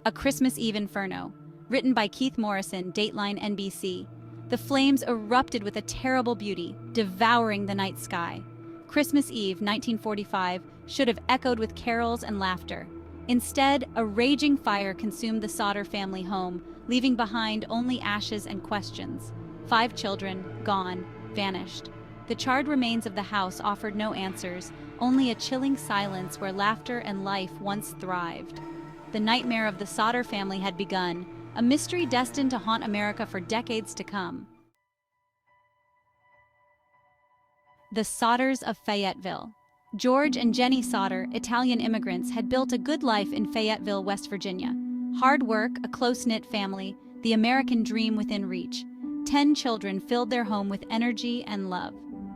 A Christmas Eve Inferno, written by Keith Morrison, Dateline NBC. The flames erupted with a terrible beauty, devouring the night sky. Christmas Eve, 1945, should have echoed with carols and laughter. Instead, a raging fire consumed the Sodder family home, leaving behind only ashes and questions. 5 children, gone, vanished. The charred remains of the house offered no answers, only a chilling silence where laughter and life once thrived. The nightmare of the Sodder family had begun, a mystery destined to haunt America for decades to come. The Sodders of Fayetteville. George and Jennie Sodder, Italian immigrants, had built a good life in Fayetteville, West Virginia. Hard work, a close-knit family, the American dream within reach. 10 children filled their home with energy and love.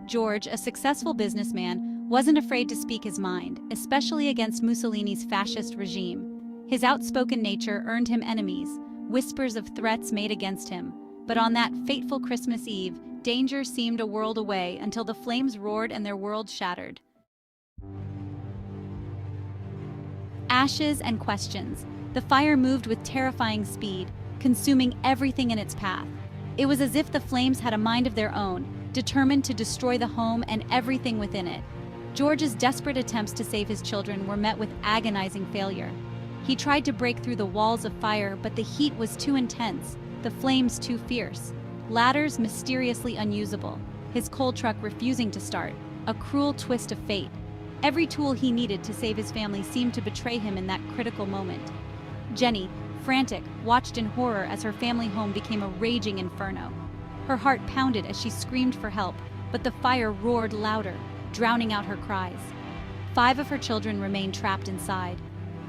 George, a successful businessman, wasn't afraid to speak his mind, especially against Mussolini's fascist regime. His outspoken nature earned him enemies, whispers of threats made against him. But on that fateful Christmas Eve, danger seemed a world away until the flames roared and their world shattered. Ashes and questions. The fire moved with terrifying speed, consuming everything in its path. It was as if the flames had a mind of their own, determined to destroy the home and everything within it. George's desperate attempts to save his children were met with agonizing failure. He tried to break through the walls of fire, but the heat was too intense, the flames too fierce. Ladders mysteriously unusable, his coal truck refusing to start, a cruel twist of fate. Every tool he needed to save his family seemed to betray him in that critical moment. Jennie, frantic, watched in horror as her family home became a raging inferno. Her heart pounded as she screamed for help, but the fire roared louder, drowning out her cries. 5 of her children remained trapped inside.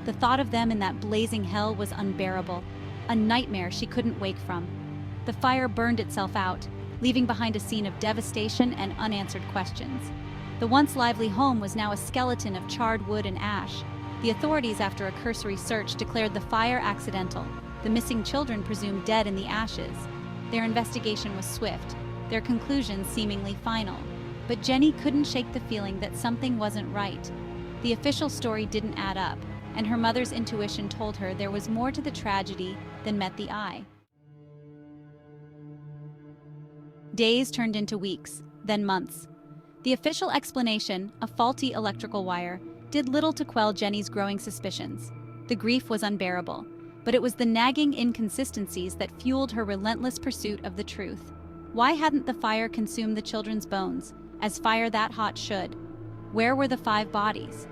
The thought of them in that blazing hell was unbearable, a nightmare she couldn't wake from. The fire burned itself out, leaving behind a scene of devastation and unanswered questions. The once lively home was now a skeleton of charred wood and ash. The authorities, after a cursory search, declared the fire accidental, the missing children presumed dead in the ashes. Their investigation was swift, their conclusions seemingly final. But Jennie couldn't shake the feeling that something wasn't right. The official story didn't add up, and her mother's intuition told her there was more to the tragedy than met the eye. Days turned into weeks, then months. The official explanation, a faulty electrical wire, did little to quell Jennie's growing suspicions. The grief was unbearable, but it was the nagging inconsistencies that fueled her relentless pursuit of the truth. Why hadn't the fire consumed the children's bones, as fire that hot should? Where were the 5 bodies?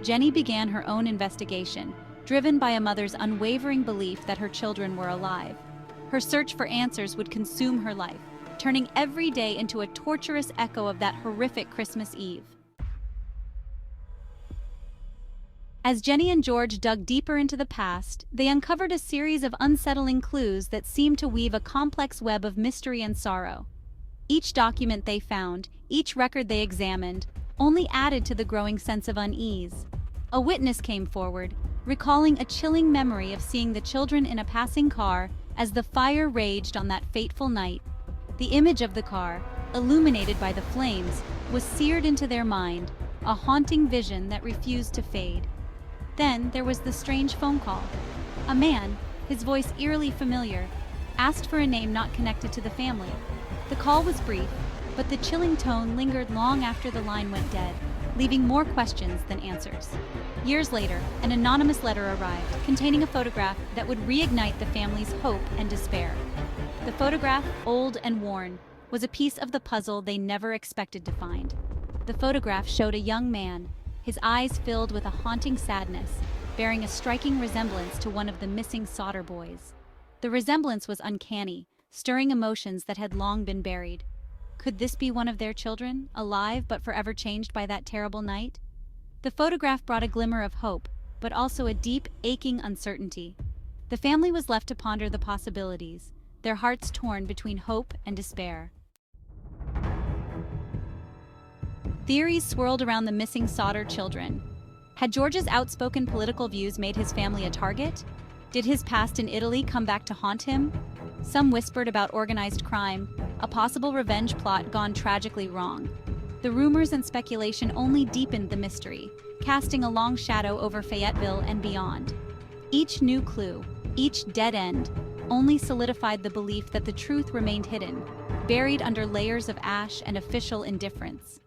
Jennie began her own investigation, driven by a mother's unwavering belief that her children were alive. Her search for answers would consume her life, turning every day into a torturous echo of that horrific Christmas Eve. As Jennie and George dug deeper into the past, they uncovered a series of unsettling clues that seemed to weave a complex web of mystery and sorrow. Each document they found, each record they examined, only added to the growing sense of unease. A witness came forward, recalling a chilling memory of seeing the children in a passing car as the fire raged on that fateful night. The image of the car, illuminated by the flames, was seared into their mind, a haunting vision that refused to fade. Then there was the strange phone call. A man, his voice eerily familiar, asked for a name not connected to the family. The call was brief, but the chilling tone lingered long after the line went dead, leaving more questions than answers. Years later, an anonymous letter arrived, containing a photograph that would reignite the family's hope and despair. The photograph, old and worn, was a piece of the puzzle they never expected to find. The photograph showed a young man, his eyes filled with a haunting sadness, bearing a striking resemblance to one of the missing Sodder boys. The resemblance was uncanny, stirring emotions that had long been buried. Could this be one of their children, alive but forever changed by that terrible night? The photograph brought a glimmer of hope, but also a deep, aching uncertainty. The family was left to ponder the possibilities, their hearts torn between hope and despair. Theories swirled around the missing Sodder children. Had George's outspoken political views made his family a target? Did his past in Italy come back to haunt him? Some whispered about organized crime, a possible revenge plot gone tragically wrong. The rumors and speculation only deepened the mystery, casting a long shadow over Fayetteville and beyond. Each new clue, each dead end, only solidified the belief that the truth remained hidden, buried under layers of ash and official indifference.